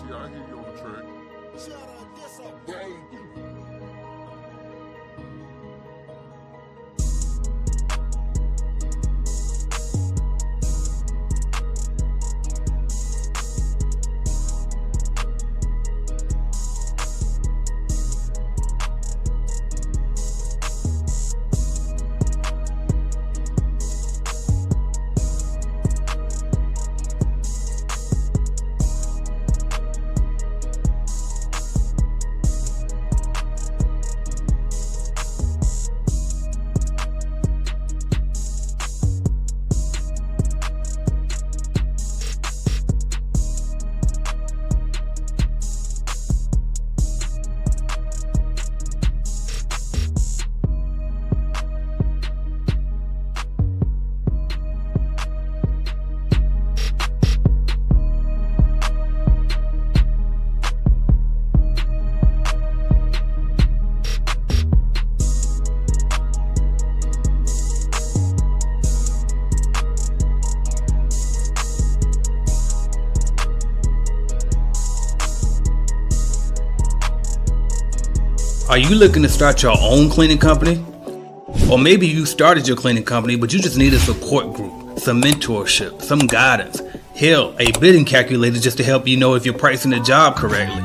Yeah, I hear you on the track. Are you looking to start your own cleaning company? Or maybe you started your cleaning company, but you just need a support group, some mentorship, some guidance. Hell, a bidding calculator just to help you know if you're pricing the job correctly.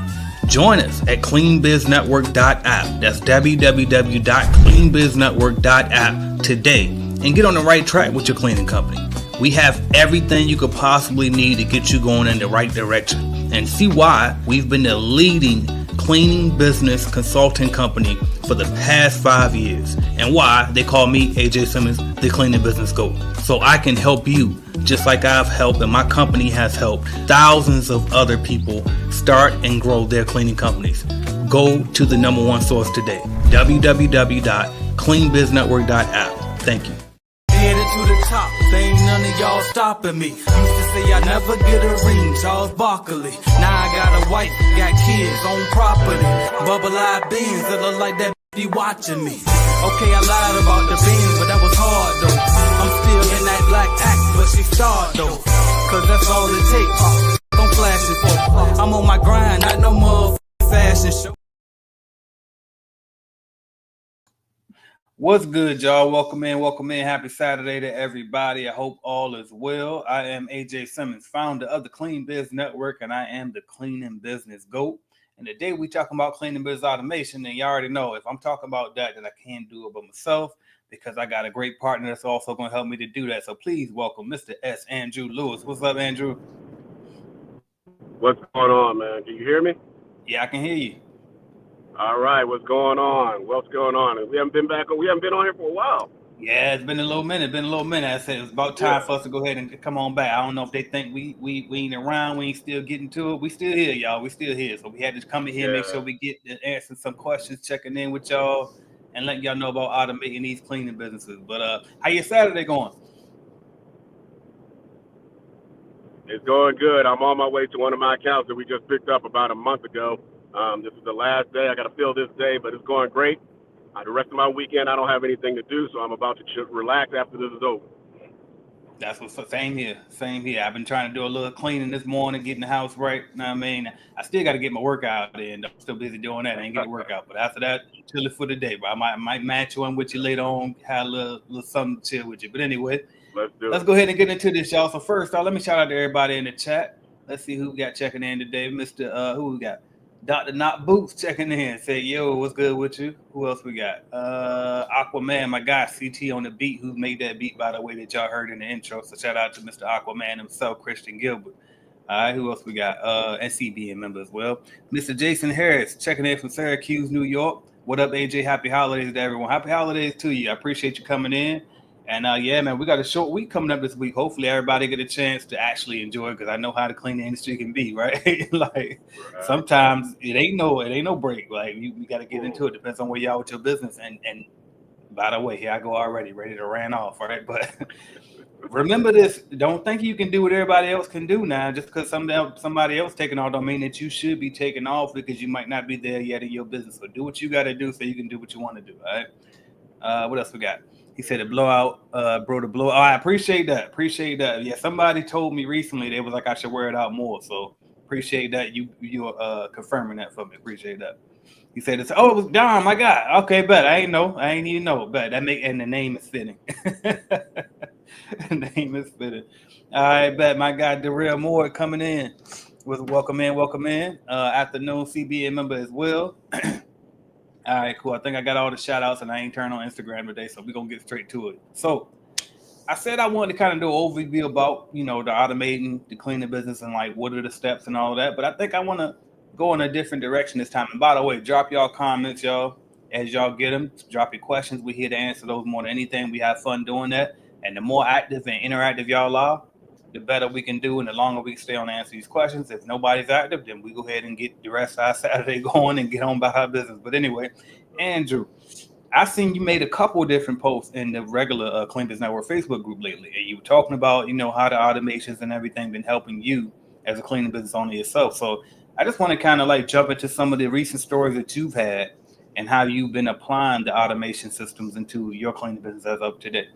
Join us at cleanbiznetwork.app. That's www.cleanbiznetwork.app today and get on the right track with your cleaning company. We have everything you could possibly need to get you going in the right direction, and see why we've been the leading cleaning business consulting company for the past 5 years, and why they call me AJ Simmons the Cleaning Business GOAT. So I can help you just like I've helped and my company has helped thousands of other people start and grow their cleaning companies. Go to the number one source today, www.cleanbiznetwork.app. Thank you. Headed to the top, there ain't none of y'all stopping me. Used to say I never get a ring, Charles Barkley. Now I got a wife, got kids, on property. Bubble-eyed beans that look like that be watching me. Okay, I lied about the beans, but that was hard though. I'm still in that black act, but she starred though. Cause that's all it takes. Don't flash it for. I'm on my grind, not no motherfucking fashion show. What's good, y'all? Welcome in. Happy Saturday to everybody. I hope all is well. I am AJ Simmons, founder of the Clean Biz Network, and I am the Cleaning Business GOAT. And today we talking about cleaning business automation, and you already know if I'm talking about that, then I can't do it by myself because I got a great partner that's also going to help me to do that. So please welcome Mr. S. Andrew Lewis. What's up, Andrew? What's going on, man? Can you hear me? Yeah, I can hear you. All right, what's going on? We haven't been on here for a while. Yeah, it's been a little minute. I said it's about time for us to go ahead and come on back. I don't know if they think we ain't around, we ain't still getting to it. We still here, y'all. We still here. So we had to come in here and make sure we get answering some questions, checking in with y'all, and letting y'all know about automating these cleaning businesses. But how your Saturday going? It's going good. I'm on my way to one of my accounts that we just picked up about a month ago. This is the last day. I got to fill this day, but it's going great. The rest of my weekend, I don't have anything to do, so I'm about to relax after this is over. That's what's same here. I've been trying to do a little cleaning this morning, getting the house right. You know what I mean? I still got to get my workout in. I'm still busy doing that. I ain't getting a workout, but after that, chill it for the day. But I might match one with you later on, have a little something to chill with you. But anyway, let's go ahead and get into this, y'all. So first off, let me shout out to everybody in the chat. Let's see who we got checking in today. Mr. Who we got? Dr. Not Boots checking in. Say, yo, what's good with you? Who else we got? Aquaman, my guy, CT on the beat, who made that beat, by the way, that y'all heard in the intro. So shout out to Mr. Aquaman himself, Christian Gilbert. All right, who else we got? SCBN member as well. Mr. Jason Harris checking in from Syracuse, New York. What up, AJ? Happy holidays to everyone. Happy holidays to you. I appreciate you coming in. And yeah, man, we got a short week coming up this week. Hopefully everybody get a chance to actually enjoy it, because I know how the cleaning industry can be, right? Like sometimes it ain't no break. Like you got to get into it. Depends on where you are with your business. And by the way, here I go already, ready to ran off, right? But remember this: don't think you can do what everybody else can do now. Just because somebody else taking off don't mean that you should be taking off, because you might not be there yet in your business. So do what you got to do so you can do what you want to do. All right. What else we got? He said a blowout, bro, the blowout. Oh, I appreciate that. Yeah, somebody told me recently they was like I should wear it out more. So Appreciate that you confirming that for me. Appreciate that. You said it's oh it was Dom, my God. Okay, bet I ain't even know, but that make and the name is fitting. The name is fitting. All right, bet my guy Darrell Moore coming in with welcome in. Afternoon CBA member as well. All right, cool. I think I got all the shout outs and I ain't turned on Instagram today, so we're gonna get straight to it. So I said I wanted to kind of do an overview about, the automating, the cleaning business and like what are the steps and all of that. But I think I want to go in a different direction this time. And by the way, drop y'all comments, y'all, as y'all get them. Drop your questions. We're here to answer those more than anything. We have fun doing that. And the more active and interactive y'all are, the better we can do and the longer we can stay on to answer these questions. If nobody's active, then we go ahead and get the rest of our Saturday going and get on by our business. But anyway, Andrew, I seen you made a couple of different posts in the regular Clean Business Network Facebook group lately, and you were talking about, how the automations and everything been helping you as a cleaning business owner yourself. So I just want to kind of like jump into some of the recent stories that you've had and how you've been applying the automation systems into your cleaning business as of today.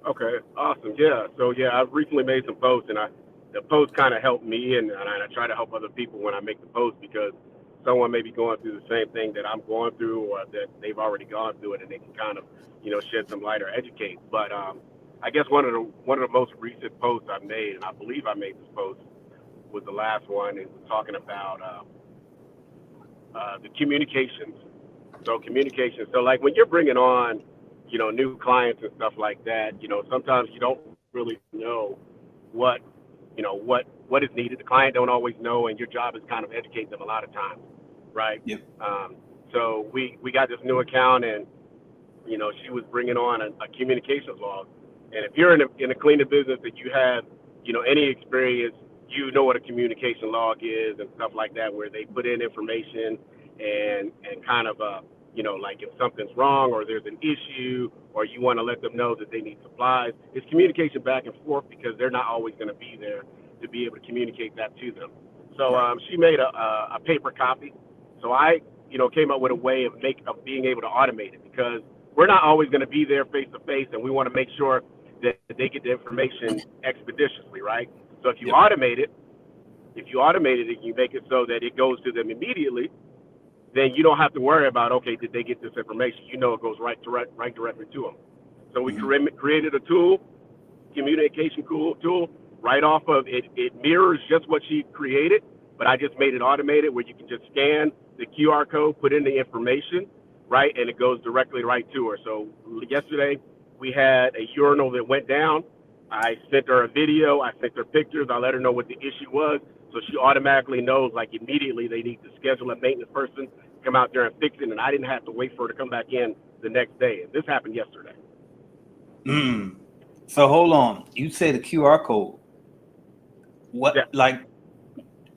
Okay, awesome. Yeah. So I've recently made some posts, and the post kind of helped me, and I try to help other people when I make the post because someone may be going through the same thing that I'm going through, or that they've already gone through it, and they can kind of shed some light or educate. But I guess one of the most recent posts I made, and I believe I made this post, was the last one, and was talking about the communications. So communication. So like when you're bringing on new clients and stuff like that, sometimes you don't really know what is needed. The client don't always know, and your job is kind of educate them a lot of times, right? Yep. So we got this new account, and she was bringing on a communications log. And if you're in a cleaning business that you have, any experience, what a communication log is and stuff like that, where they put in information and kind of like if something's wrong or there's an issue or you want to let them know that they need supplies. It's communication back and forth because they're not always going to be there to be able to communicate that to them. So she made a paper copy. So I came up with a way of being able to automate it because we're not always going to be there face to face, and we want to make sure that they get the information expeditiously, right? So if you automate it, and you make it so that it goes to them immediately, then you don't have to worry about, okay, did they get this information? It goes right directly to them. So we created a tool, communication tool, right off of it. It mirrors just what she created, but I just made it automated where you can just scan the QR code, put in the information, right, and it goes directly right to her. So yesterday we had a urinal that went down. I sent her a video. I sent her pictures. I let her know what the issue was. So she automatically knows, like, immediately they need to schedule a maintenance person, come out there and fix it. And I didn't have to wait for her to come back in the next day. And this happened yesterday. So hold on. You said the QR code. What,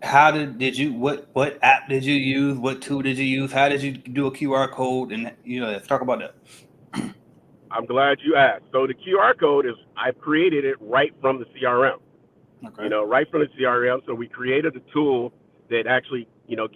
how did you, what app did you use? What tool did you use? How did you do a QR code? And, let's talk about that. I'm glad you asked. So the QR code is, I created it right from the CRM. Okay. Right from the CRM. So we created a tool that actually,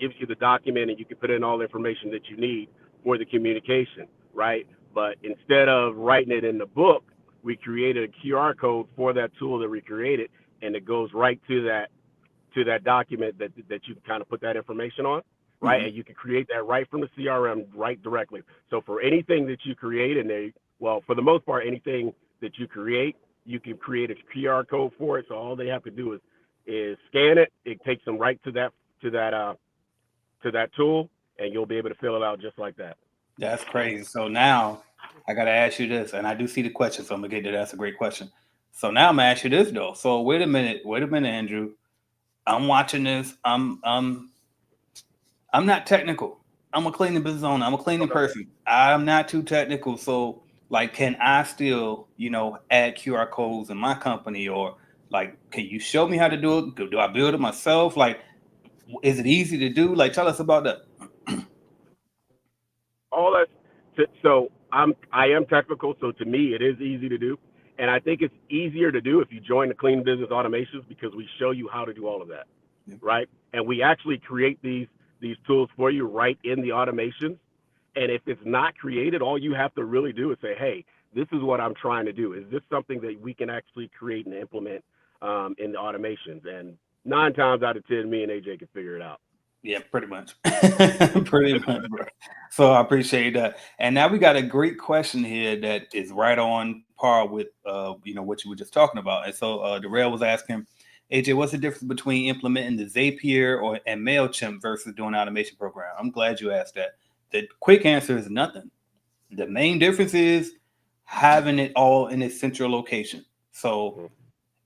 gives you the document and you can put in all the information that you need for the communication, right? But instead of writing it in the book, we created a QR code for that tool that we created, and it goes right to that document that you can kind of put that information on, right? Mm-hmm. And you can create that right from the CRM right directly. So for anything that you create in there, well, for the most part, anything that you create, you can create a QR code for it. So all they have to do is scan it. It takes them right to that tool, and you'll be able to fill it out just like that. That's crazy. So now I got to ask you this, and I do see the question, so I'm gonna get to that. That's a great question. So now I'm gonna ask you this though. So wait a minute, Andrew. I'm watching this. I'm not technical. I'm a cleaning business owner. I'm a cleaning person. I'm not too technical. So like, can I still, add QR codes in my company, or like, can you show me how to do it? Do I build it myself? Like, is it easy to do? Like, tell us about that. So I am technical. So to me, it is easy to do. And I think it's easier to do if you join the Clean Business Automations, because we show you how to do all of that, right? And we actually create these tools for you right in the automations. And if it's not created, all you have to really do is say, hey, this is what I'm trying to do. Is this something that we can actually create and implement in the automations? And 9 times out of 10, me and AJ can figure it out. Yeah, pretty much. Pretty much, bro. So I appreciate that. And now we got a great question here that is right on par with what you were just talking about. And so Darrell was asking, AJ, what's the difference between implementing the Zapier and MailChimp versus doing an automation program? I'm glad you asked that. The quick answer is nothing. The main difference is having it all in its central location. So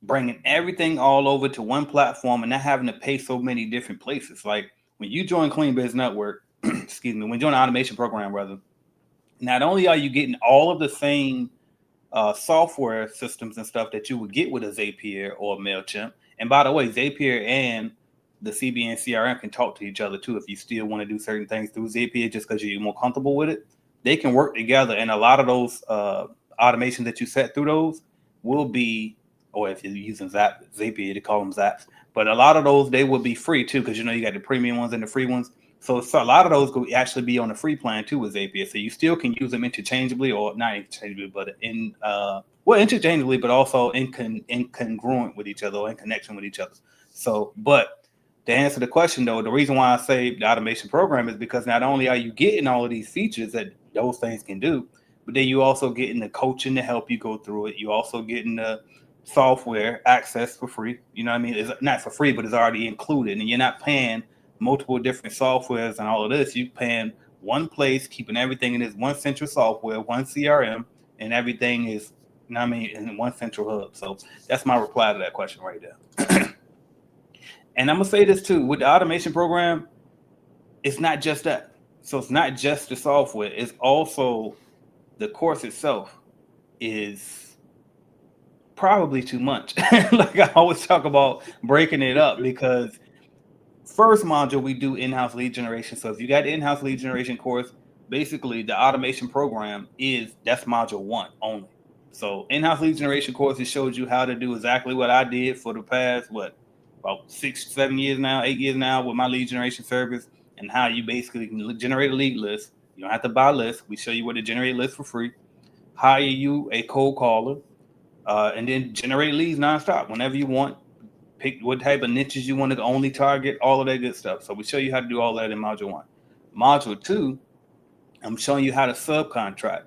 bringing everything all over to one platform and not having to pay so many different places. Like when you join Clean Biz Network, excuse me, when you join an automation program, rather, not only are you getting all of the same software systems and stuff that you would get with a Zapier or a MailChimp. And by the way, Zapier and the CBN CRM can talk to each other too. If you still want to do certain things through Zapier just because you're more comfortable with it, they can work together. And a lot of those automations that you set through those will be, or if you're using Zapier, they call them Zaps. But a lot of those, they will be free too, because you got the premium ones and the free ones. So a lot of those could actually be on the free plan too with Zapier. So you still can use them interchangeably, or not interchangeably, but interchangeably, but also incongruent with each other or in connection with each other. So, but to answer the question though, the reason why I say the automation program is because not only are you getting all of these features that those things can do, but then you also getting the coaching to help you go through it. You also getting the software access for free. You know what I mean? It's not for free, but it's already included, and you're not paying multiple different softwares and all of this. You're paying one place, keeping everything in this one central software, one CRM, and everything is, in one central hub. So that's my reply to that question right there. And I'm gonna say this too, with the automation program, it's not just that. So it's not just the software, it's also the course itself is probably too much. Like I always talk about breaking it up, because first module we do in-house lead generation. So if you got the in-house lead generation course, basically the automation program that's module 1 only. So in-house lead generation course, it shows you how to do exactly what I did for the past about 6-7 years now, 8 years now with my lead generation service, and how you basically can generate a lead list. You don't have to buy a list. We show you what to generate a list for free, hire you a cold caller, and then generate leads nonstop whenever you want. Pick what type of niches you want to only target, all of that good stuff. So we show you how to do all that in module 1. Module 2, I'm showing you how to subcontract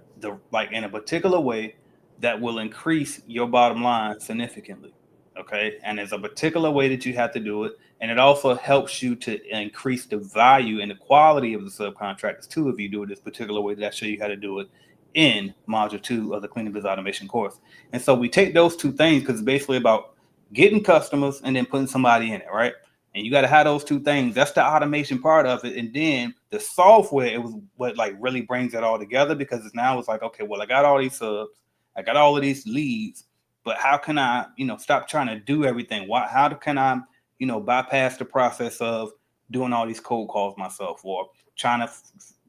in a particular way that will increase your bottom line significantly. Okay. And there's a particular way that you have to do it. And it also helps you to increase the value and the quality of the subcontractors too, if you do it this particular way that I show you how to do it in module 2 of the Clean Biz Automation course. And so we take those two things because it's basically about getting customers and then putting somebody in it, right? And you got to have those two things. That's the automation part of it. And then the software, it was what really brings it all together, because it's like, okay, well, I got all these subs, I got all of these leads, but how can I, stop trying to do everything? How can I, bypass the process of doing all these cold calls myself, or trying to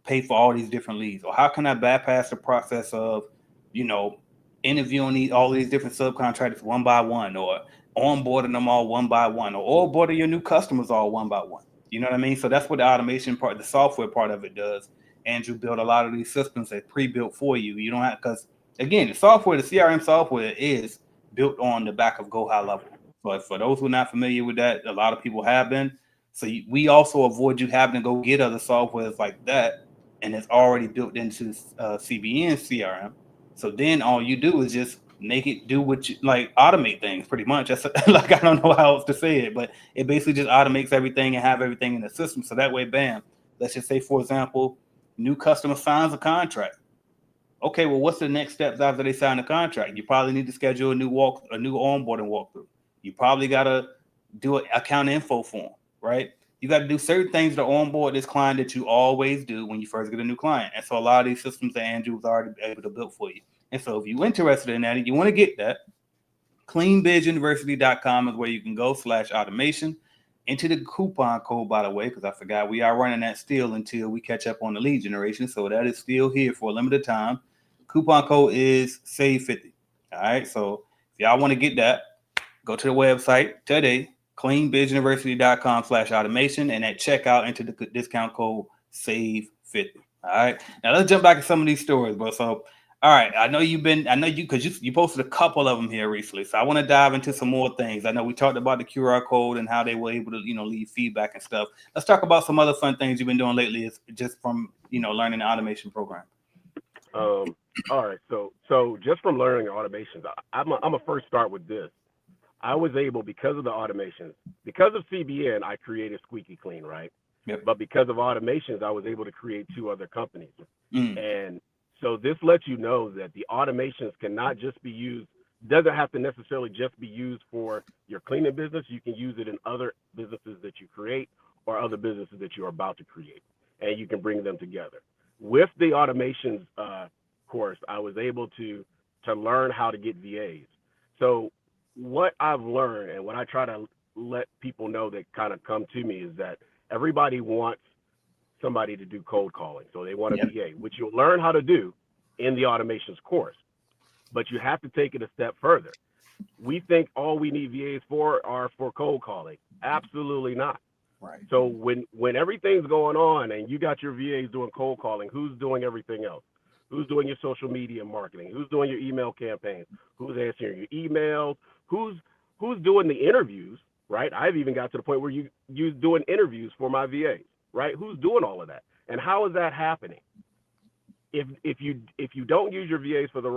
pay for all these different leads? Or how can I bypass the process of, interviewing all these different subcontractors one by one, or onboarding them all one by one, or onboarding your new customers all one by one? You know what I mean? So that's what the automation part, the software part of it does. Andrew built a lot of these systems that pre-built for you. You don't have, because again, the software, the CRM software is built on the back of Go High Level. But for those who are not familiar with that, a lot of people have been. So we also avoid you having to go get other softwares like that, and it's already built into CBN CRM. So then all you do is just make it do what you automate things pretty much. That's I don't know how else to say it, but it basically just automates everything and have everything in the system. So that way, bam, let's just say, for example, new customer signs a contract. Okay, well, what's the next steps after they sign the contract? You probably need to schedule a new onboarding walkthrough. You probably got to do an account info form, right? You got to do certain things to onboard this client that you always do when you first get a new client. And so a lot of these systems that Andrew was already able to build for you. And so if you're interested in that and you want to get that, cleanbizuniversity.com is where you can go /automation. Enter the coupon code, by the way, because I forgot we are running that still until we catch up on the lead generation. So that is still here for a limited time. Coupon code is SAVE50. All right. So if y'all want to get that, go to the website today, cleanbizuniversity.com /automation. And at checkout, enter the discount code SAVE50. All right. Now let's jump back to some of these stories, bro. So All right. I know you because you posted a couple of them here recently. So I want to dive into some more things. I know we talked about the QR code and how they were able to, leave feedback and stuff. Let's talk about some other fun things you've been doing lately, is just from, learning the automation program. All right. So just from learning automations, I'm a first start with this. I was able, because of the automations, because of CBN, I created Squeaky Clean, right? Yep. But because of automations, I was able to create 2 other companies. And so this lets you know that the automations cannot just be used, doesn't have to necessarily just be used for your cleaning business. You can use it in other businesses that you create or other businesses that you're about to create, and you can bring them together. With the automations course, I was able to learn how to get VAs. So what I've learned and what I try to let people know that kind of come to me is that everybody wants somebody to do cold calling. So they want a VA, which you'll learn how to do in the automations course, but you have to take it a step further. We think all we need VAs for are for cold calling. Absolutely not. Right. So when everything's going on and you got your VAs doing cold calling, who's doing everything else? Who's doing your social media marketing? Who's doing your email campaigns? Who's answering your emails? Who's doing the interviews, right? I've even got to the point where you doing interviews for my VAs, right? Who's doing all of that? And how is that happening? If you don't use your VAs for the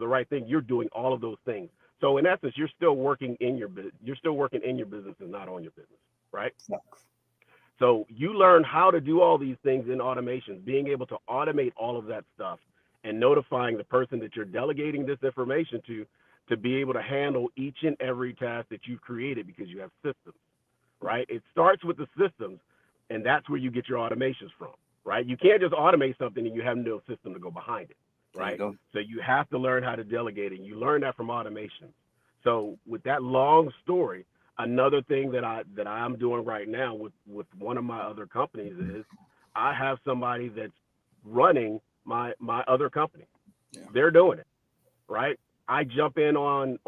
right thing, you're doing all of those things. So in essence, you're still working in your business and not on your business, right? So you learn how to do all these things in automations, being able to automate all of that stuff and notifying the person that you're delegating this information to be able to handle each and every task that you've created because you have systems, right? It starts with the systems, and that's where you get your automations from, right? You can't just automate something and you have no system to go behind it, right? So you have to learn how to delegate, and you learn that from automation. So with that long story, another thing that I'm doing right now with one of my other companies is I have somebody that's running my other company. Yeah. They're doing it, right? I jump in on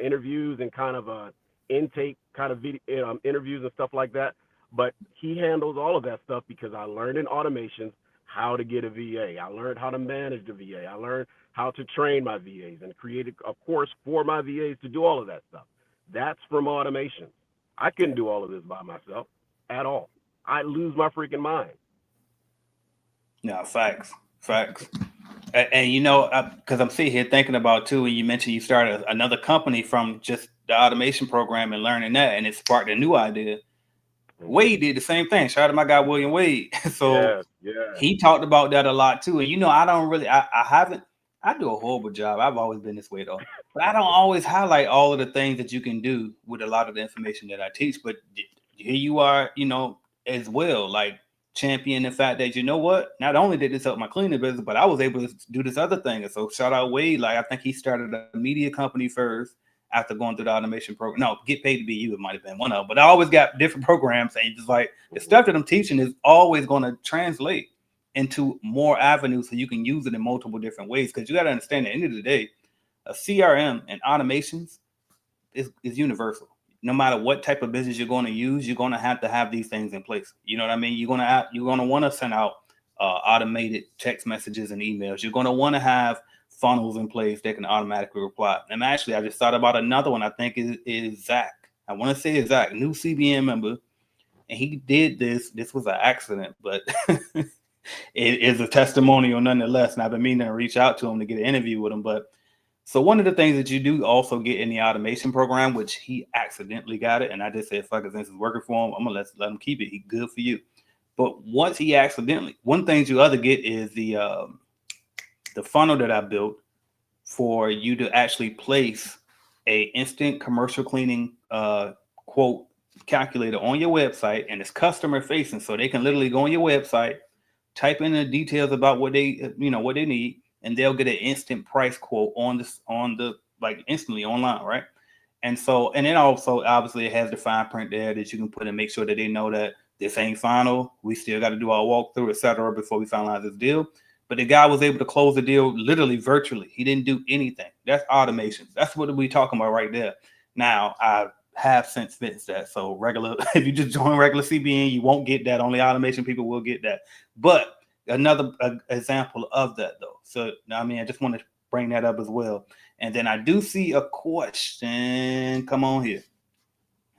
interviews and kind of intake kind of video, interviews and stuff like that. But he handles all of that stuff because I learned in automations how to get a VA. I learned how to manage the VA. I learned how to train my VAs and created a course for my VAs to do all of that stuff. That's from automation. I couldn't do all of this by myself at all. I'd lose my freaking mind. No, facts. And because I'm sitting here thinking about too, and you mentioned you started another company from just the automation program and learning that, and it sparked a new idea. Wade did the same thing. Shout out to my guy William Wade. So he talked about that a lot too. And I don't really, I do a horrible job. I've always been this way though. But I don't always highlight all of the things that you can do with a lot of the information that I teach. But here you are, as well, like champion the fact that, not only did this help my cleaning business, but I was able to do this other thing. And so shout out Wade. Like I think he started a media company first after going through the automation program. No, Get Paid to Be You, it might have been one of them. But I always got different programs, and just like the stuff that I'm teaching is always going to translate into more avenues so you can use it in multiple different ways. Because you got to understand, at the end of the day, a CRM and automations is universal. No matter what type of business you're going to use, you're going to have these things in place. You know what I mean? You're going to want to send out automated text messages and emails. You're going to want to have funnels in place that can automatically reply. And actually, I just thought about another one. I think is Zach. I want to say it's Zach, new CBN member, and he did this. This was an accident, but it is a testimonial nonetheless. And I've been meaning to reach out to him to get an interview with him. But so one of the things that you do also get in the automation program, which he accidentally got it, and I just said, fuck it, since it's working for him, I'm gonna let him keep it. He good for you. But once he accidentally, one thing you other get is the funnel that I built for you to actually place a instant commercial cleaning quote calculator on your website, and it's customer facing, so they can literally go on your website, type in the details about what they need, and they'll get an instant price quote on the like instantly online, right? And so, and then also obviously it has the fine print there that you can put and make sure that they know that this ain't final. We still got to do our walkthrough, etc., before we finalize this deal. But the guy was able to close the deal literally virtually. He didn't do anything. That's automation. That's what we're talking about right there. Now, I have since fixed that. So if you just join regular CBN, you won't get that. Only automation people will get that. But another example of that though. So I mean, I just want to bring that up as well. And then I do see a question. Come on here.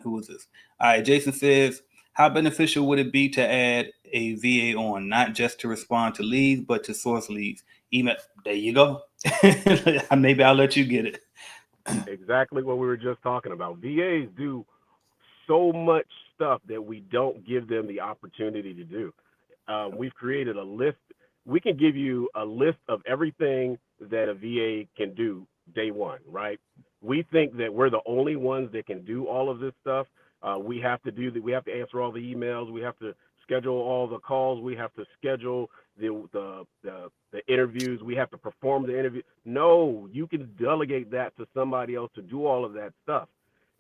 Who is this? All right, Jason says, how beneficial would it be to add a VA on, not just to respond to leads, but to source leads? Email. There you go. Maybe I'll let you get it. Exactly what we were just talking about. VAs do so much stuff that we don't give them the opportunity to do. We've created a list. We can give you a list of everything that a VA can do day one, right? We think that we're the only ones that can do all of this stuff. We have to do that. We have to answer all the emails. We have to schedule all the calls. We have to schedule the interviews. We have to perform the interview. No, you can delegate that to somebody else to do all of that stuff.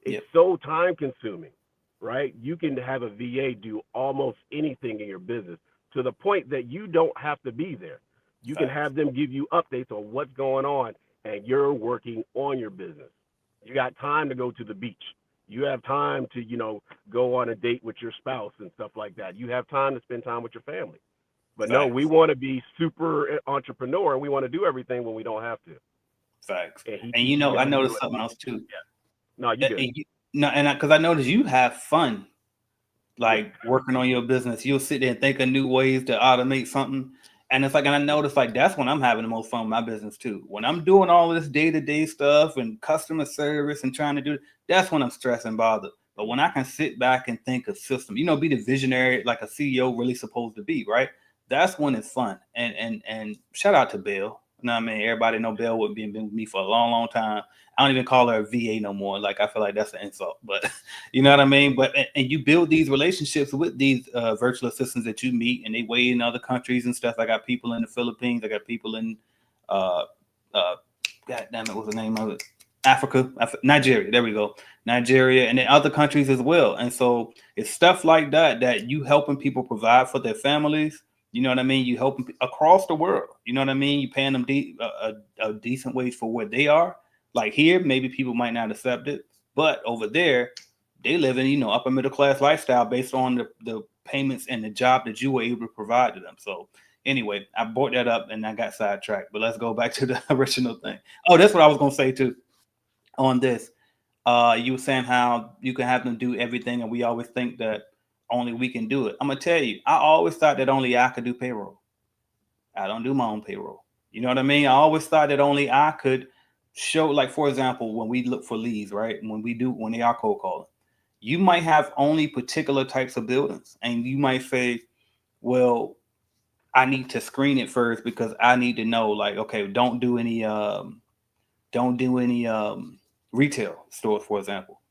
It's so time consuming, right? You can have a VA do almost anything in your business to the point that you don't have to be there. You can have them give you updates on what's going on, and you're working on your business. You got time to go to the beach. You have time to, go on a date with your spouse and stuff like that. You have time to spend time with your family. But no, we want to be super entrepreneur, and we want to do everything when we don't have to. Facts. And I noticed something else too. Yeah. No, you good. Because I noticed you have fun, like working on your business. You'll sit there and think of new ways to automate something. And it's like, and I noticed like that's when I'm having the most fun with my business too. When I'm doing all this day-to-day stuff and customer service and trying to do it, that's when I'm stressed and bothered. But when I can sit back and think of system, be the visionary like a CEO really supposed to be, right? That's when it's fun. And shout out to Bill. You know what I mean? Everybody know Bill would be with me for a long, long time. I don't even call her a VA no more. Like, I feel like that's an insult, but you know what I mean? But, and you build these relationships with these virtual assistants that you meet, and they way in other countries and stuff. I got people in the Philippines. I got people in, God damn it, what's the name of it? Nigeria. There we go. Nigeria, and then other countries as well. And so it's stuff like that you helping people provide for their families. You know what I mean? You help them across the world. You know what I mean? You paying them a decent wage for where they are. Like here, maybe people might not accept it, but over there, they live in, upper middle class lifestyle based on the payments and the job that you were able to provide to them. So anyway, I brought that up and I got sidetracked, but let's go back to the original thing. Oh, that's what I was going to say too on this. You were saying how you can have them do everything, and we always think that only we can do it. I'm gonna tell you, I always thought that only I could do payroll. I don't do my own payroll. You know what I mean? I always thought that only I could show, like, for example, when we look for leads, right? When they are cold calling, you might have only particular types of buildings, and you might say, well, I need to screen it first because I need to know, like, okay, don't do any retail stores, for example.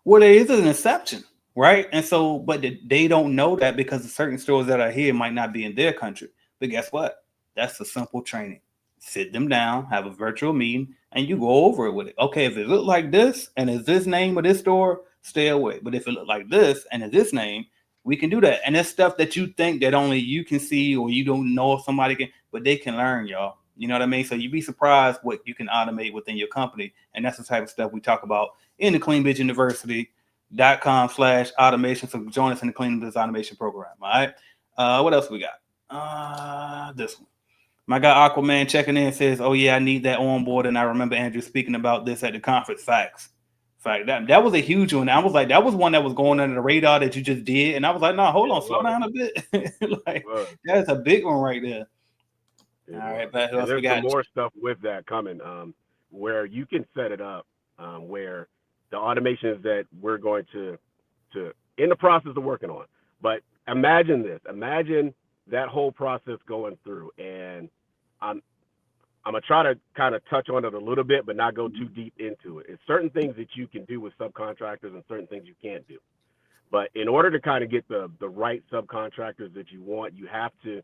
Well, there is an exception. Right. And so, but they don't know that because the certain stores that are here might not be in their country. But guess what? That's a simple training. Sit them down, have a virtual meeting, and you go over it with it. Okay, if it look like this and is this name of this store, stay away. But if it look like this and is this name, we can do that. And it's stuff that you think that only you can see or you don't know if somebody can, but they can learn, y'all. You know what I mean? So you'd be surprised what you can automate within your company. And that's the type of stuff we talk about in the Clean Biz University.com/automation. So join us in the Clean Biz Automation program. All right. What else we got? This one. My guy Aquaman checking in says, "Oh yeah, I need that on board." And I remember Andrew speaking about this at the conference. Facts. That was a huge one. I was like, that was one that was going under the radar that you just did. And I was like, no, hold on, slow down a bit. Like, that's a big one right there. All right, but there's some more stuff with that coming, where you can set it up, where the automations that we're going to in the process of working on. But imagine this. Imagine that whole process going through, and I'm gonna try to kind of touch on it a little bit, but not go too deep into it. It's certain things that you can do with subcontractors and certain things you can't do. But in order to kind of get the right subcontractors that you want, you have to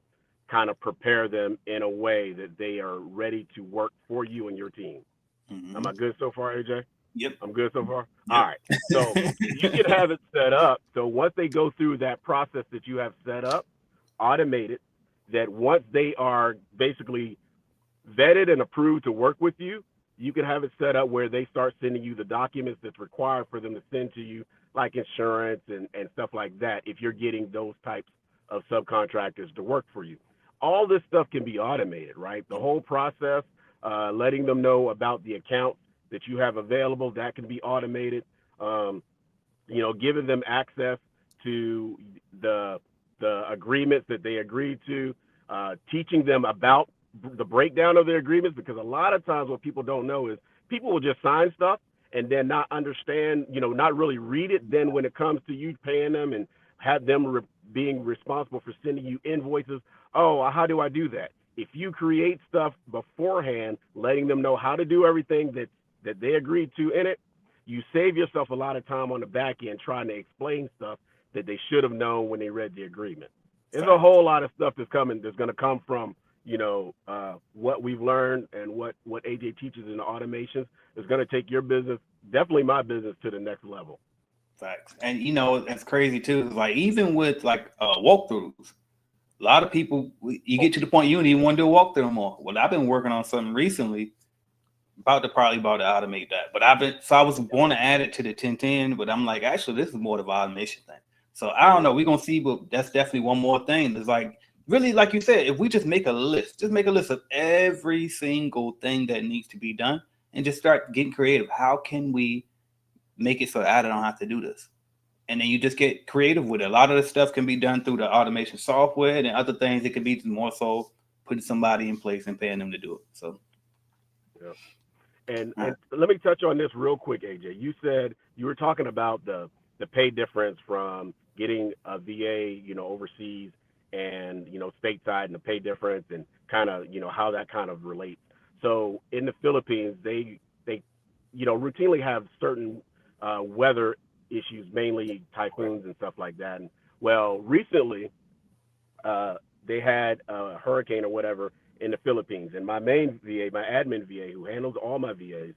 kind of prepare them in a way that they are ready to work for you and your team. Mm-hmm. Am I good so far, AJ? Yep. I'm good so far? Yep. All right. So you can have it set up. So once they go through that process that you have set up, automated, that once they are basically vetted and approved to work with you, you can have it set up where they start sending you the documents that's required for them to send to you, like insurance and stuff like that, if you're getting those types of subcontractors to work for you. all this stuff can be automated, right? The whole process, letting them know about the accounts that you have available, that can be automated. Um, giving them access to the agreements that they agreed to, teaching them about the breakdown of their agreements, because a lot of times what people don't know is people will just sign stuff and then not understand, not really read it. Then when it comes to you paying them and have them being responsible for sending you invoices, oh, how do I do that? If you create stuff beforehand, letting them know how to do everything that they agreed to in it, you save yourself a lot of time on the back end trying to explain stuff that they should have known when they read the agreement. There's a whole lot of stuff that's going to come from, what we've learned and what AJ teaches in the automations is going to take your business, definitely my business, to the next level. Facts. And that's crazy too. Like even with walkthroughs, a lot of people, you get to the point you don't even want to do a walkthrough no more. Well, I've been working on something recently about to automate that. But I was going to add it to the 1010, but I'm like, actually, this is more of an automation thing. So I don't know. We're going to see, but that's definitely one more thing. It's like, really, like you said, if we just make a list of every single thing that needs to be done and just start getting creative. How can we make it so I don't have to do this? And then you just get creative with it. A lot of the stuff can be done through the automation software, and other things it could be more so putting somebody in place and paying them to do it. So, yeah. And let me touch on this real quick, AJ. You said you were talking about the pay difference from getting a VA, overseas and, stateside, and the pay difference and kind of, how that kind of relates. So in the Philippines, they routinely have certain weather issues, mainly typhoons and stuff like that. And well, recently they had a hurricane or whatever in the Philippines, and my main VA, my admin VA, who handles all my VAs,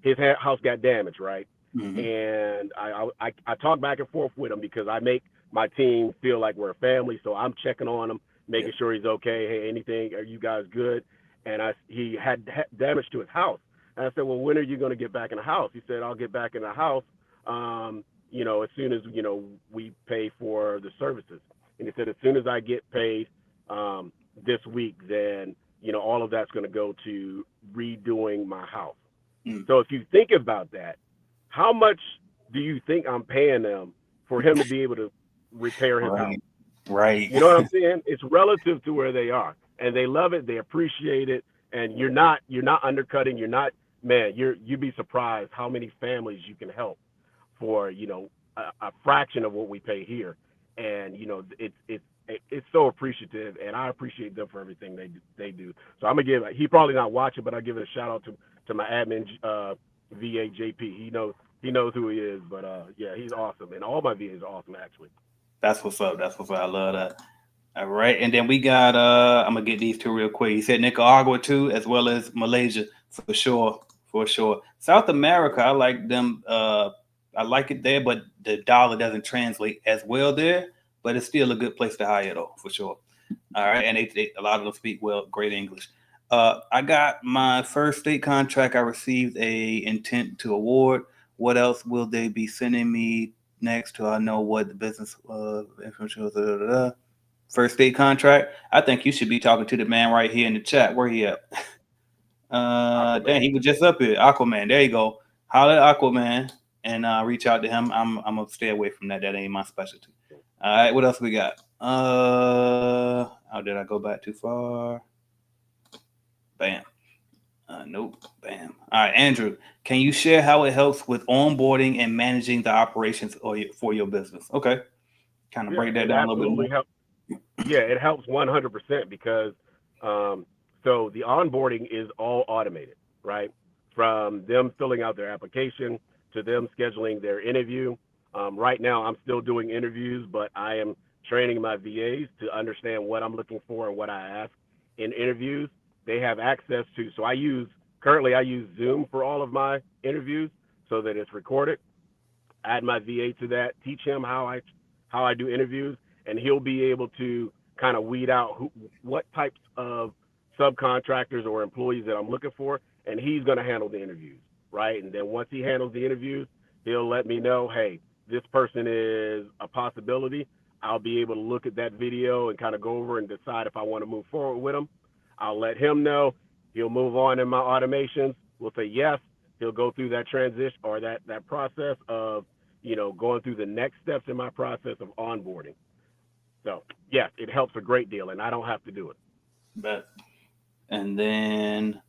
his house got damaged, right? Mm-hmm. And I talk back and forth with him because I make my team feel like we're a family, so I'm checking on him, making sure he's okay. Hey, anything? Are you guys good? And he had damage to his house, and I said, well, when are you going to get back in the house? He said, I'll get back in the house, as soon as we pay for the services. And he said, as soon as I get paid this week, then all of that's going to go to redoing my house. So if you think about that, how much do you think I'm paying them for him to be able to repair his house? Right. You know what I'm saying? It's relative to where they are, and they love it, they appreciate it, and you're not undercutting. You'd be surprised how many families you can help for a fraction of what we pay here. And it's so appreciative, and I appreciate them for everything they do. So I'm gonna he probably not watching, but I give it a shout out to my admin VA JP. He knows who he is, but yeah, he's awesome, and all my VAs are awesome actually. That's what's up. I love that. All right, and then we got I'm gonna get these two real quick. He said Nicaragua too, as well as Malaysia for sure. South America, I like them. I like it there, but the dollar doesn't translate as well there. But it's still a good place to hire, though, for sure. All right, and a lot of them speak great English. I got my first state contract. I received a intent to award. What else will they be sending me next? Till I know what the business first state contract. I think you should be talking to the man right here in the chat. Where he at? Dang, he was just up here. Aquaman. There you go. Holler at Aquaman and reach out to him. I'm gonna stay away from that. That ain't my specialty. All right, what else we got? Did I go back too far? Bam. Nope. Bam. All right, Andrew, can you share how it helps with onboarding and managing the operations for your business? Okay. Kind of break that down a little bit more. Yeah, it helps 100% because so the onboarding is all automated, right? From them filling out their application to them scheduling their interview. Right now, I'm still doing interviews, but I am training my VAs to understand what I'm looking for and what I ask in interviews. They have access to, so I use Zoom for all of my interviews so that it's recorded. Add my VA to that, teach him how I do interviews, and he'll be able to kind of weed out what types of subcontractors or employees that I'm looking for, and he's going to handle the interviews, right? And then once he handles the interviews, he'll let me know, hey, this person is a possibility. I'll be able to look at that video and kind of go over and decide if I want to move forward with him. I'll let him know. He'll move on in my automations. We'll say yes. He'll go through that transition or that process of, going through the next steps in my process of onboarding. So, yes, it helps a great deal, and I don't have to do it. But, and then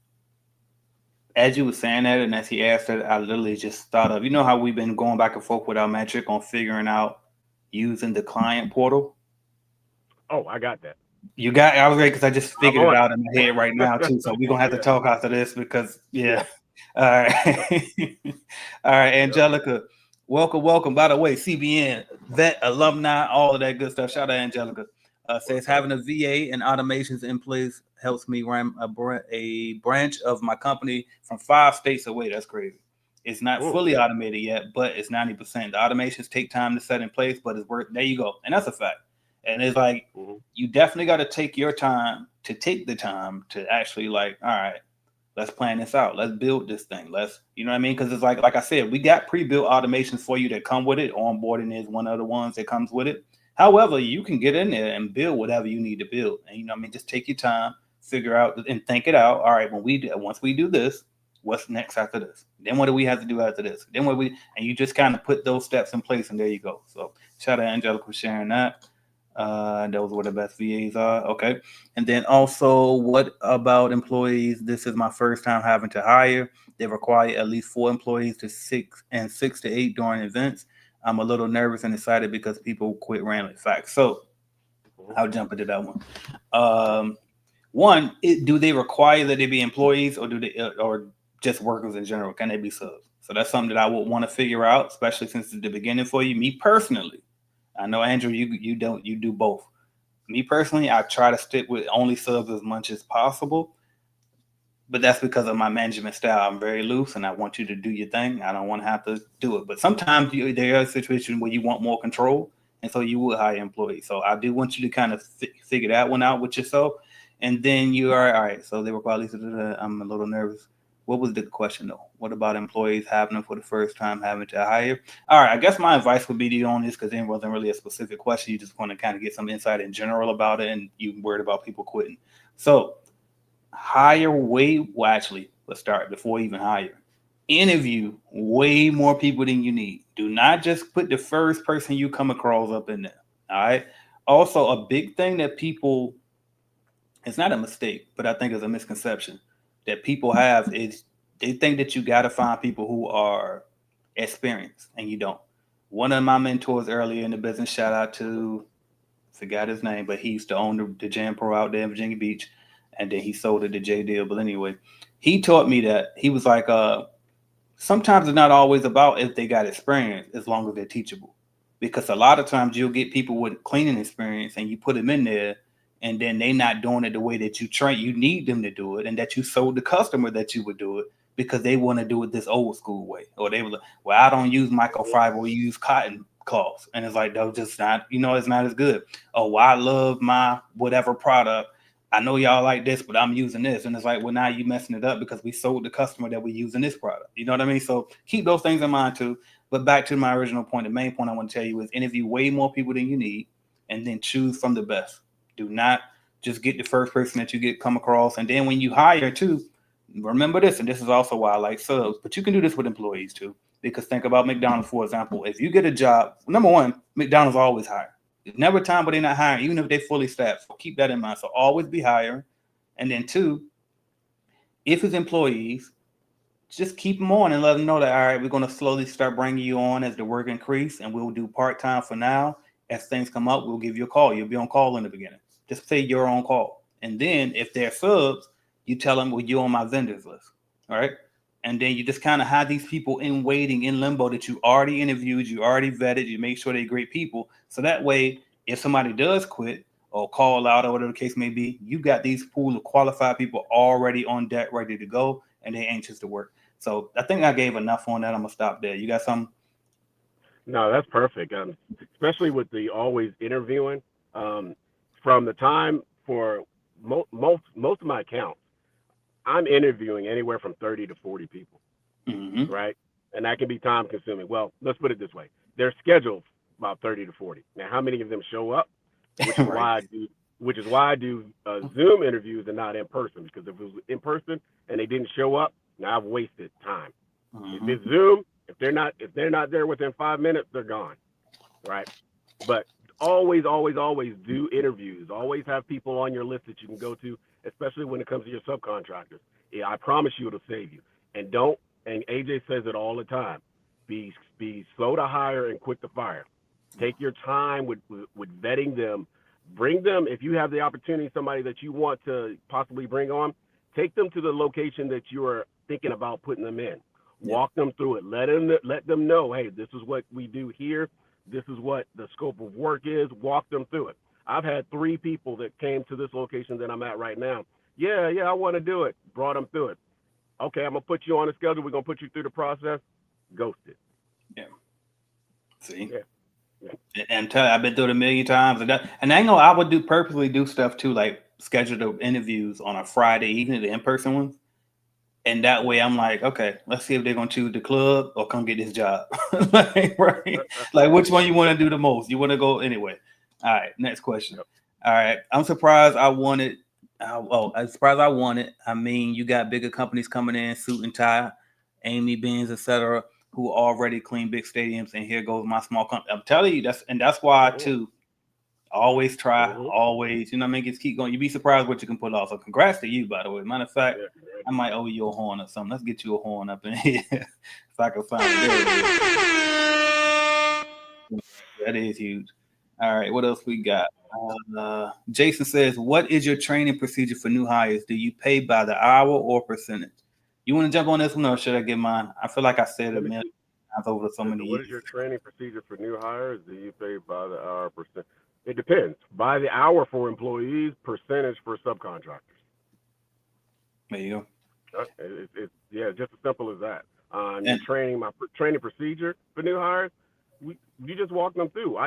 as you were saying that, and as he asked it, I literally just thought of, how we've been going back and forth with our metric on figuring out using the client portal. Oh, I got that. You got I was ready because I just figured it out in my head right now too. So we're gonna have to talk after this because yeah. All right. All right, Angelica. Welcome. By the way, CBN, vet, alumni, all of that good stuff. Shout out Angelica. Says having a VA and automations in place helps me run a branch of my company from 5 states away. That's crazy. It's not fully automated yet, but it's 90%. The automations take time to set in place, but it's worth. There you go, and that's a fact. And it's like you definitely got to take the time to actually all right, let's plan this out. Let's build this thing. Let's, you know what I mean? Because it's like I said, we got pre-built automations for you that come with it. Onboarding is one of the ones that comes with it. However, you can get in there and build whatever you need to build. And just take your time, figure out and think it out. All right, once we do this, what's next after this? Then what do we have to do after this? Then and you just kind of put those steps in place, and there you go. So shout out Angelica for sharing that. Those were the best VAs are. Okay. And then also, what about employees? This is my first time having to hire. They require at least 4 employees to 6 to 8 during events. I'm a little nervous and excited because people quit randomly. Facts. So I'll jump into that one. One, do they require that they be employees, or or just workers in general? Can they be subs? So that's something that I would want to figure out, especially since it's the beginning for you. Me personally, I know, Andrew, you do both. Me personally, I try to stick with only subs as much as possible, but that's because of my management style. I'm very loose, and I want you to do your thing. I don't want to have to do it. But sometimes there are situations where you want more control, and so you will hire employees. So I do want you to kind of figure that one out with yourself, and then you are all right. So they require at least. I'm a little nervous. What was the question though? What about employees having them for the first time having to hire? All right, I guess my advice would be to you on this because it wasn't really a specific question. You just want to kind of get some insight in general about it, and you worried about people quitting. So let's start before even hire. Interview way more people than you need. Do not just put the first person you come across up in there. All right. Also, a big thing that people, it's not a mistake, but I think it's a misconception that people have is they think that you got to find people who are experienced, and you don't. One of my mentors earlier in the business, shout out to, forgot his name, but he used to own the Jam Pro out there in Virginia Beach, and then he sold it to J Deal. But anyway, he taught me that he was like, sometimes it's not always about if they got experience as long as they're teachable, because a lot of times you'll get people with cleaning experience and you put them in there, and then they not doing it the way that you need them to do it, and that you sold the customer that you would do it because they want to do it this old school way. Or they were like, well, I don't use microfiber, we use cotton cloths. And it's like, they're just not, it's not as good. Oh, well, I love my whatever product. I know y'all like this, but I'm using this. And it's like, well, now you messing it up because we sold the customer that we're using this product. You know what I mean? So keep those things in mind too. But back to my original point, the main point I want to tell you is interview way more people than you need, and then choose from the best. Do not just get the first person that you come across. And then when you hire too, remember this, and this is also why I like subs, but you can do this with employees too. Because think about McDonald's, for example. If you get a job, number one, McDonald's always hire. There's never a time where they're not hiring, even if they're fully staffed. So keep that in mind. So always be hiring. And then 2, if it's employees, just keep them on and let them know that, all right, we're going to slowly start bringing you on as the work increase, and we'll do part-time for now. As things come up, we'll give you a call. You'll be on call in the beginning. Just say you're on call. And then if they're subs, you tell them, well, you're on my vendors list. All right. And then you just kind of have these people in waiting, in limbo, that you already interviewed, you already vetted, you make sure they're great people. So that way, if somebody does quit or call out or whatever the case may be, you got these pool of qualified people already on deck, ready to go, and they're anxious to work. So I think I gave enough on that. I'm going to stop there. You got something? No, that's perfect. Especially with the always interviewing. From the time for most of my accounts, I'm interviewing anywhere from 30 to 40 people, right? And that can be time consuming. Well, let's put it this way. They're scheduled about 30 to 40. Now, how many of them show up? Which is Right. why I do Zoom interviews and not in person. Because if it was in person and they didn't show up, now I've wasted time. If it's Zoom, if they're not there within 5 minutes, they're gone, right? But always do interviews. Always have people on your list that you can go to, especially when it comes to your subcontractors. Yeah, I promise you it'll save you. And AJ says it all the time. Be slow to hire and quick to fire. Take your time with vetting them. Bring them, if you have the opportunity, somebody that you want to possibly bring on, take them to the location that you are thinking about putting them in. Walk them through it. Let them know, hey, this is what we do here. This is what the scope of work is. Walk them through it. I've had 3 people that came to this location that I'm at right now. Yeah, I want to do it. Brought them through it. Okay, I'm going to put you on a schedule. We're going to put you through the process. Ghosted. Yeah. See? Yeah. And I've been through it a million times. And I know I would purposely do stuff too, like schedule the interviews on a Friday evening, the in-person ones. And that way I'm like, okay, let's see if they're going to choose the club or come get this job. Right? Like, which one you want to do the most? You want to go anyway. All right, next question. Yep. All right, I'm surprised I won it. I'm surprised I won it. I mean, you got bigger companies coming in, suit and tie, Amy Benz, etc., who already clean big stadiums, and here goes my small company. I'm telling you, that's why too. Always try, always, you know what I mean? Just keep going. You'd be surprised what you can pull off. So congrats to you, by the way. Matter of fact, I might owe you a horn or something. Let's get you a horn up in here if I can find it. That is huge. All right, what else we got? Jason says, what is your training procedure for new hires? Do you pay by the hour or percentage? You want to jump on this one or should I get mine? I feel like I said it a million times over so many years. What is your training procedure for new hires? Do you pay by the hour percent? It depends. By the hour for employees, percentage for subcontractors. There you go. It's just as simple as that. My training procedure for new hires, you just walk them through.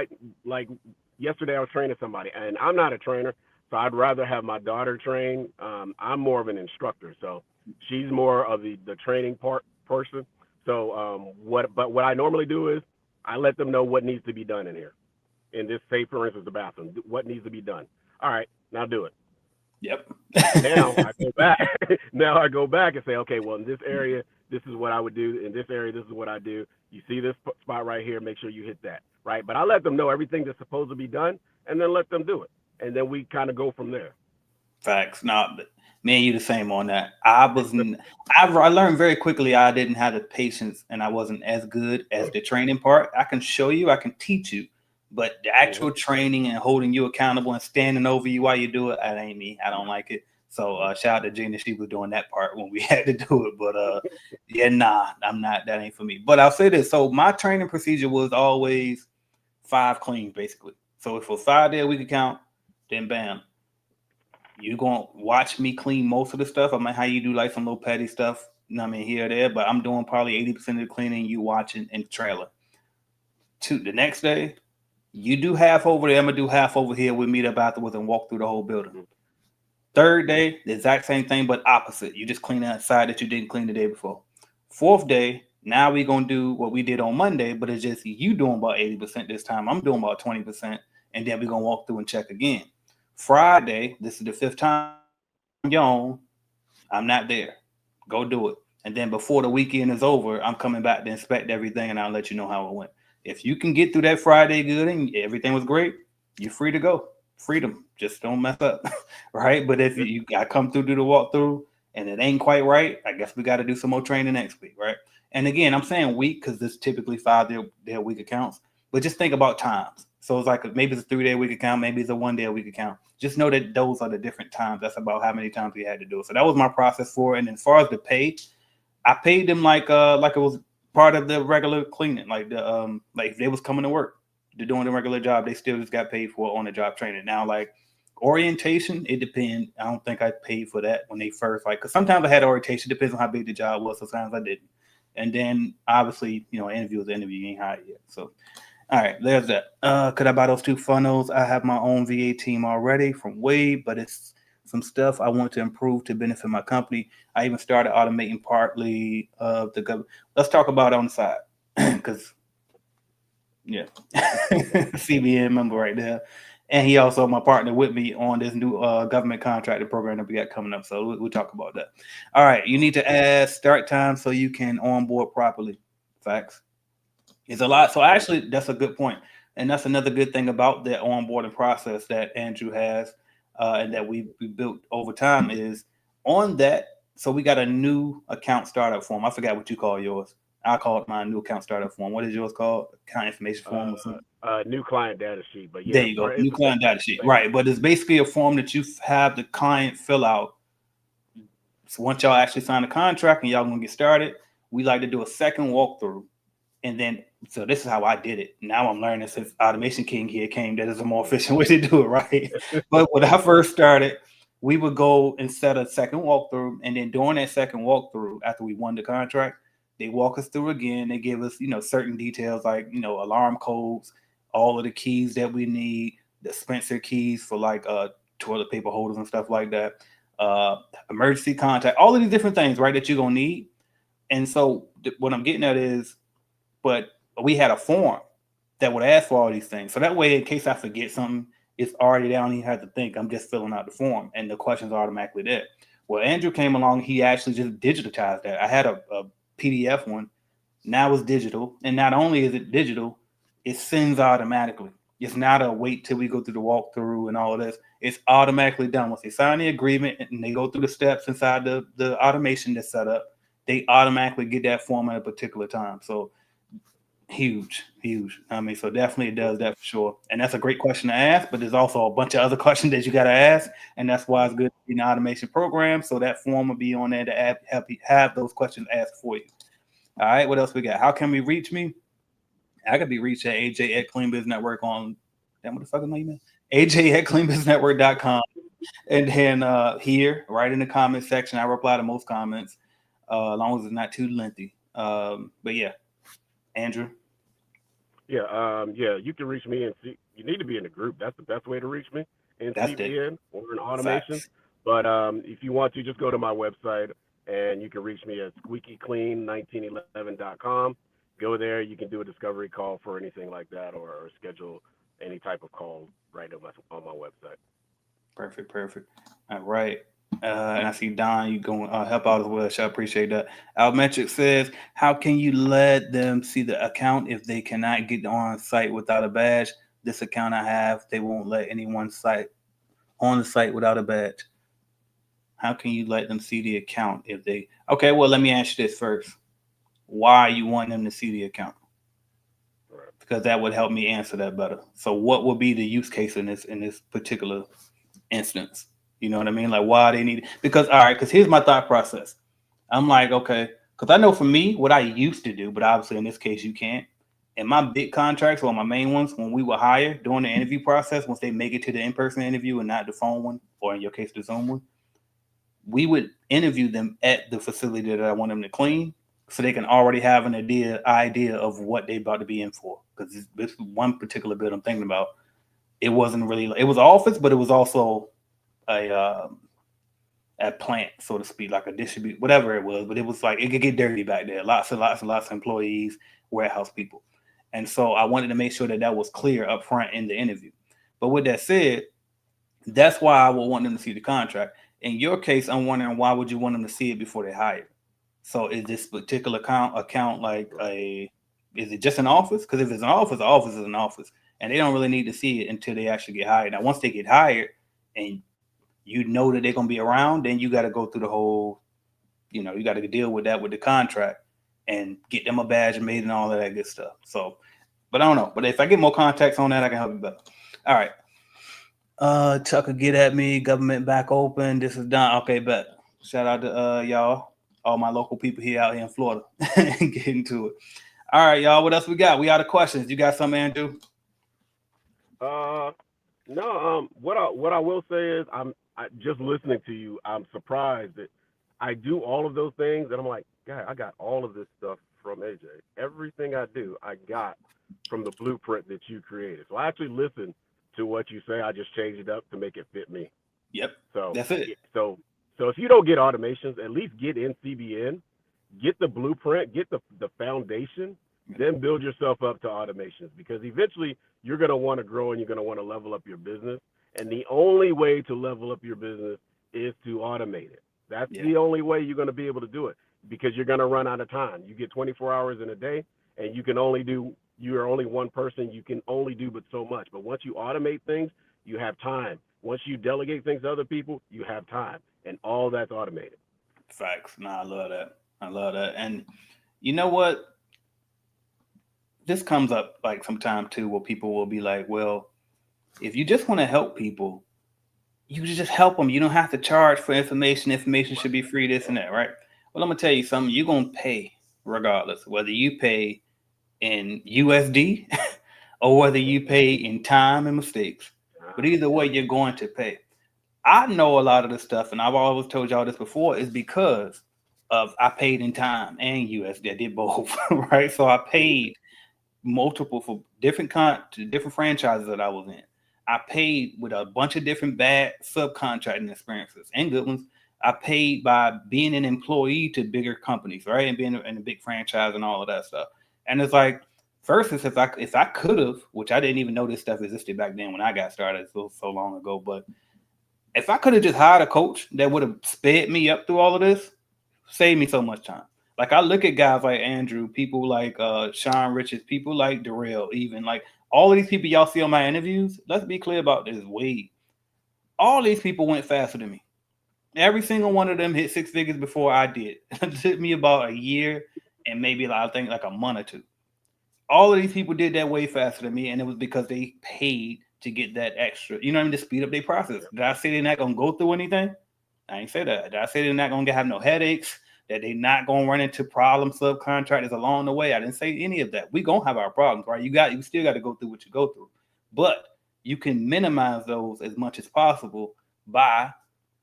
Yesterday I was training somebody, and I'm not a trainer, so I'd rather have my daughter train. I'm more of an instructor, so she's more of the training person. So what I normally do is I let them know what needs to be done in here. In this, say for instance, the bathroom, what needs to be done. All right, now do it. Yep. Now I go back and say, okay, well, in this area, this is what I would do. In this area, this is what I do. You see this spot right here, make sure you hit that, right? But I let them know everything that's supposed to be done, and then let them do it. And then we kind of go from there. Facts. No, me and you the same on that. I learned very quickly I didn't have the patience, and I wasn't as good as the training part. I can show you, I can teach you. But the actual training and holding you accountable and standing over you while you do it, that ain't me. I don't like it. So shout out to Gina. She was doing that part when we had to do it. But I'm not. That ain't for me. But I'll say this. So my training procedure was always 5 cleans, basically. So if it was 5 day a week account, then bam. You're going to watch me clean most of the stuff. I mean, how you do like some little petty stuff, you know what I mean, here or there. But I'm doing probably 80% of the cleaning, you watching in the trailer. The next day, you do half over there. I'm going to do half over here. We meet up afterwards and walk through the whole building. 3rd day, the exact same thing, but opposite. You just clean that side that you didn't clean the day before. 4th day, now we're going to do what we did on Monday, but it's just you doing about 80% this time. I'm doing about 20%, and then we're going to walk through and check again. Friday, this is the 5th time you're on. I'm not there. Go do it. And then before the weekend is over, I'm coming back to inspect everything, and I'll let you know how it went. If you can get through that Friday good and everything was great, you're free to go. Freedom. Just don't mess up, right? But if you got to come through, do the walkthrough, and it ain't quite right, I guess we got to do some more training next week, right? And again, I'm saying week because this typically 5 day a week accounts. But just think about times. So it's like maybe it's a 3 day a week account, maybe it's a 1 day a week account. Just know that those are the different times. That's about how many times we had to do it. So that was my process for it. And as far as the pay, I paid them like it was part of the regular cleaning, like if they was coming to work, they're doing the regular job, they still just got paid for on the job training. Now, like orientation, it depends. I don't think I paid for that when they first, because sometimes I had orientation, depends on how big the job was. Sometimes I didn't. And then obviously, interview was the interview, you ain't hired yet. So, all right, there's that. Could I buy those 2 funnels? I have my own VA team already from Wade, but it's some stuff I want to improve to benefit my company. I even started automating partly of the government. Let's talk about it on the side because Yeah. CBN member right there. And he also my partner with me on this new government contractor program that we got coming up. So we'll talk about that. All right. You need to add start time so you can onboard properly. Facts. It's a lot. So actually, that's a good point. And that's another good thing about that onboarding process that Andrew has and that we built over time is on that. So we got a new account startup form. I forgot what you call yours. I call it my new account startup form. What is yours called? Account information form or something? New client data sheet, but There yeah, you go. it's New the client data sheet. Right. But it's basically a form that you have the client fill out. So once y'all actually sign a contract and y'all gonna get started, we like to do a second walkthrough. And then, so this is how I did it. Now I'm learning since Automation King here came, that is a more efficient way to do it, right? But when I first started, we would go and set a second walkthrough. And then during that second walkthrough, after we won the contract, they walk us through again. They give us, certain details like, alarm codes, all of the keys that we need, the Spencer keys for like toilet paper holders and stuff like that, emergency contact, all of these different things, right, that you're going to need. And so what I'm getting at is, but we had a form that would ask for all these things. So that way, in case I forget something, it's already there. I don't even have to think. I'm just filling out the form and the questions are automatically there. Well, Andrew came along. He actually just digitized that. I had a PDF one. Now it's digital. And not only is it digital, it sends automatically. It's not a wait till we go through the walkthrough and all of this. It's automatically done. Once they sign the agreement and they go through the steps inside the automation that's set up, they automatically get that form at a particular time. So huge. I mean, so definitely it does that for sure. And that's a great question to ask, but there's also a bunch of other questions that you got to ask. And that's why it's good to be an automation program. So that form will be on there to help you have those questions asked for you. All right. What else we got? How can we reach me? I could be reached at AJ at Clean Business Network on, damn, what the fuck is my email? AJ at cleanbusinessnetwork.com. And then here, right in the comment section, I reply to most comments, as long as it's not too lengthy. But yeah, Andrew. Yeah, you can reach me and see. You need to be in a group. That's the best way to reach me in That's CBN or in automation. Facts. But if you want to, just go to my website and you can reach me at squeakyclean1911.com. Go there. You can do a discovery call for anything like that, or schedule any type of call right on my website. Perfect. All right. And I see Don, you going help out as well. So I appreciate that. Almetric says, how can you let them see the account if they cannot get on site without a badge? This account I have, they won't let anyone on the site without a badge. How can you let them see the account if they? Okay, well, let me ask you this first. Why you want them to see the account? Because that would help me answer that better. So what would be the use case in this particular instance? You know what I mean? Like why they need it. Because here's my thought process. I'm like, okay, because I know for me, what I used to do, but obviously in this case you can't. In my big contracts or my main ones, when we were hired during the interview process, once they make it to the in-person interview and not the phone one, or in your case, the Zoom one, we would interview them at the facility that I want them to clean, so they can already have an idea of what they're about to be in for. Because this one particular bit I'm thinking about, it wasn't really, it was an office, but it was also a plant, so to speak, like a distribute, whatever it was. But it was like, it could get dirty back there. Lots of employees, warehouse people. And so I wanted to make sure that was clear up front in the interview. But with that said, that's why I would want them to see the contract. In your case, I'm wondering, why would you want them to see it before they hire? So is this particular account like is it just an office? Because if it's an office is an office. And they don't really need to see it until they actually get hired. Now, once they get hired and you know that they're going to be around, then you got to go through the whole, you got to deal with that with the contract and get them a badge made and all of that good stuff. So, but I don't know. But if I get more context on that, I can help you better. All right. Tucker, get at me. Government back open. This is done. Okay, bet. Shout out to y'all, all my local people out here in Florida. Get into it. All right, y'all. What else we got? We out of questions. You got something, Andrew? No. What I will say is, I just listening to you, I'm surprised that I do all of those things, and I'm like, God, I got all of this stuff from AJ. Everything I do, I got from the blueprint that you created. So I actually listen to what you say. I just change it up to make it fit me. Yep. So that's it. So if you don't get automations, at least get in CBN, get the blueprint, get the foundation, then build yourself up to automations, because eventually you're going to want to grow and you're going to want to level up your business. And the only way to level up your business is to automate it. That's the only way you're going to be able to do it, because you're going to run out of time. You get 24 hours in a day, and you are only one person. You can only do but so much. But once you automate things, you have time. Once you delegate things to other people, you have time, and all that's automated. Facts. No, I love that. I love that. And you know what? This comes up like sometime too, where people will be like, well, if you just want to help people, you just help them. You don't have to charge for information. Information should be free, this and that, right? Well, I'm going to tell you something. You're going to pay regardless, whether you pay in USD or whether you pay in time and mistakes. But either way, you're going to pay. I know a lot of the stuff, and I've always told y'all this before, is because of I paid in time and USD. I did both, right? So I paid multiple for different franchises that I was in. I paid with a bunch of different bad subcontracting experiences and good ones. I paid by being an employee to bigger companies, right? And being in a big franchise and all of that stuff. And it's like, versus if I could have, which I didn't even know this stuff existed back then when I got started so long ago, but if I could have just hired a coach that would have sped me up through all of this, saved me so much time. Like I look at guys like Andrew, people like Sean Richards, people like Darrell, even like all of these people y'all see on my interviews. Let's be clear about this. All these people went faster than me. Every single one of them hit 6 figures before I did. It took me about a year and maybe I think like a month or two. All of these people did that way faster than me, and it was because they paid to get that extra, you know what I mean, to speed up their process. Did I say they're not gonna go through anything? I ain't say that. Did I say they're not gonna have no headaches? That they're not gonna run into problem subcontractors along the way? I didn't say any of that. We gonna have our problems, right? You still got to go through what you go through, but you can minimize those as much as possible by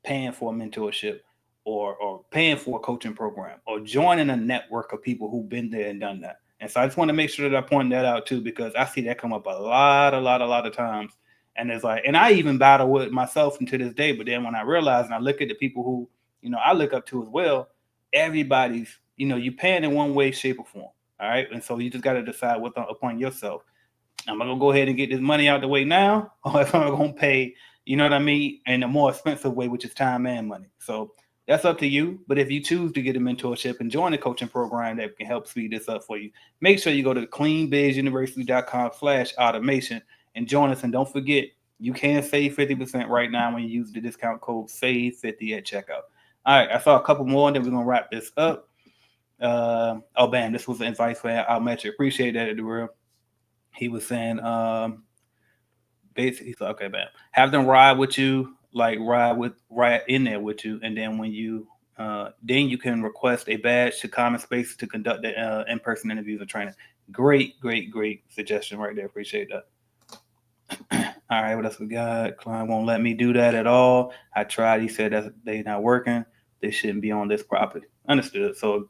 paying for a mentorship or paying for a coaching program or joining a network of people who've been there and done that. And so I just want to make sure that I point that out too, because I see that come up a lot of times. And it's like, and I even battle with myself to this day. But then when I realize and I look at the people who, I look up to as well, everybody's, you paying in one way, shape, or form. All right. And so you just got to decide upon yourself. Am I going to go ahead and get this money out the way now? Or if I'm going to pay, you know what I mean, in a more expensive way, which is time and money. So that's up to you. But if you choose to get a mentorship and join a coaching program that can help speed this up for you, make sure you go to cleanbizuniversity.com/automation and join us. And don't forget, you can save 50% right now when you use the discount code SAVE50 at checkout. All right, I saw a couple more, and then we're going to wrap this up. Bam, this was the advice for Almetri. Appreciate that, Darrell. He was saying, basically, he's like, okay, bam, have them ride with you, like ride in there with you, and then when you then you can request a badge to Common Spaces to conduct the in-person interviews or training. Great suggestion right there. Appreciate that. All right, what else we got? Client won't let me do that at all. I tried. He said that they not working. They shouldn't be on this property. Understood. So,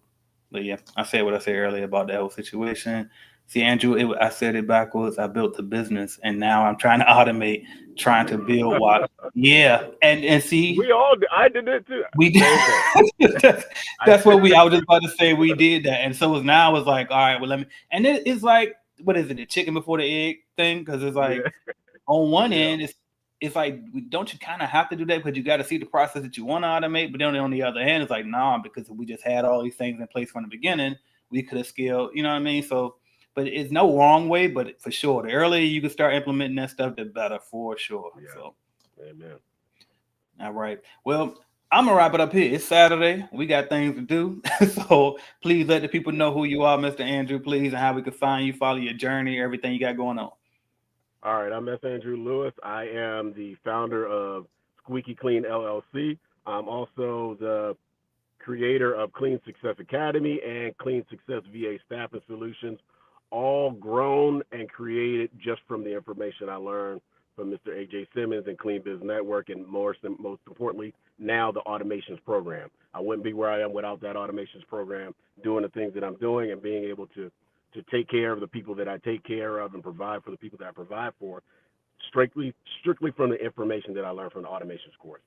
but yeah, I said what I said earlier about that whole situation. See, Andrew, I said it backwards. I built the business, and now I'm trying to automate, trying to build what? Yeah, and see, I did it too. We did. that's what I was just about to say. We did that, and so now it's like, all right, well, let me. And it's like, what is it? The chicken before the egg thing? Because it's like, on one end, it's like, don't you kind of have to do that because you got to see the process that you want to automate, but then on the other hand, it's like, nah, because we just had all these things in place from the beginning, we could have scaled. You know what I mean? So. But it's no wrong way, but for sure, the earlier you can start implementing that stuff, the better for sure. Yeah. So, amen. All right. Well, I'm gonna wrap it up here. It's Saturday. We got things to do. So please let the people know who you are, Mr. Andrew, please, and how we can find you, follow your journey, everything you got going on. All right. I'm Mr. Andrew Lewis. I am the founder of Squeaky Clean LLC. I'm also the creator of Clean Success Academy and Clean Success VA Staffing Solutions, all grown and created just from the information I learned from Mr. AJ Simmons and Clean Biz Network, and most importantly, now the automations program. I wouldn't be where I am without that automations program, doing the things that I'm doing and being able to take care of the people that I take care of and provide for the people that I provide for, strictly from the information that I learned from the automations course.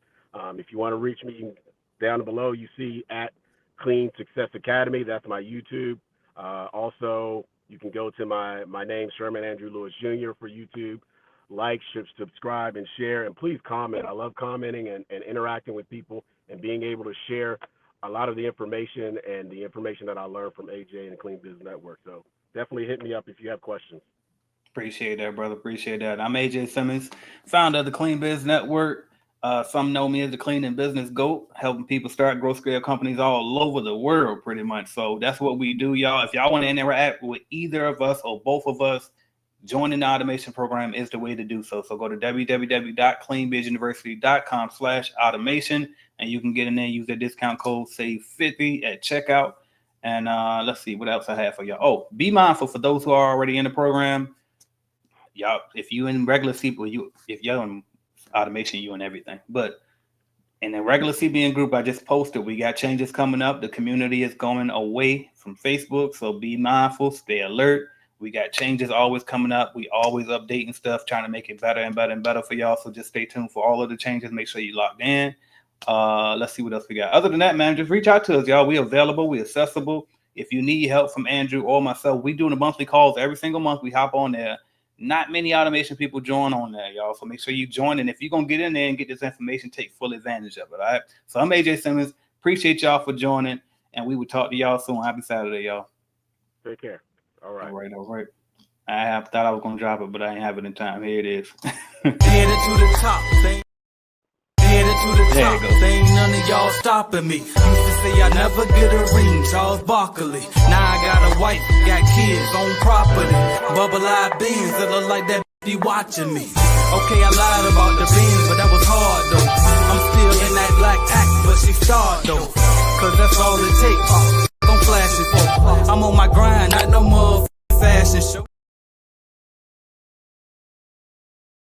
If you want to reach me, down below you see at Clean Success Academy. That's my YouTube. Also, You can go to my name, Sherman Andrew Lewis Jr. for YouTube. Like, subscribe, and share. And please comment. I love commenting and interacting with people and being able to share a lot of the information and the information that I learned from AJ and the Clean Business Network. So definitely hit me up if you have questions. Appreciate that, brother. Appreciate that. I'm AJ Simmons, founder of the Clean Business Network. Some know me as the Clean and Business GOAT, helping people start growth scale companies all over the world, pretty much. So that's what we do, y'all. If y'all want to interact with either of us or both of us, joining the automation program is the way to do so. So go to www.cleanbizuniversity.com/automation, and you can get in there, use the discount code SAVE50 at checkout. And let's see what else I have for y'all. Oh, be mindful for those who are already in the program. Y'all, if you in regular CBN, if you're in automation, you in everything. But in the regular CBN group I just posted, we got changes coming up. The community is going away from Facebook, so be mindful, stay alert. We got changes always coming up. We always updating stuff, trying to make it better and better and better for y'all. So just stay tuned for all of the changes. Make sure you locked in. Let's see what else we got. Other than that, man, just reach out to us, y'all. We available. We accessible. If you need help from Andrew or myself, we doing the monthly calls every single month. We hop on there. Not many automation people join on there, y'all. So make sure you join. And if you're going to get in there and get this information, take full advantage of it. All right. So I'm AJ Simmons. Appreciate y'all for joining. And we will talk to y'all soon. Happy Saturday, y'all. Take care. All right. All right. I thought I was going to drop it, but I ain't have it in time. Here it is. Headed to the top. Headed to the top. Ain't none of y'all stopping me. Used to say I never get a ring, Charles Barkley. Now I got a wife, got kids, on property. Bubble-eyed beans that look like that be watching me. Okay, I lied about the beans, but that was hard though.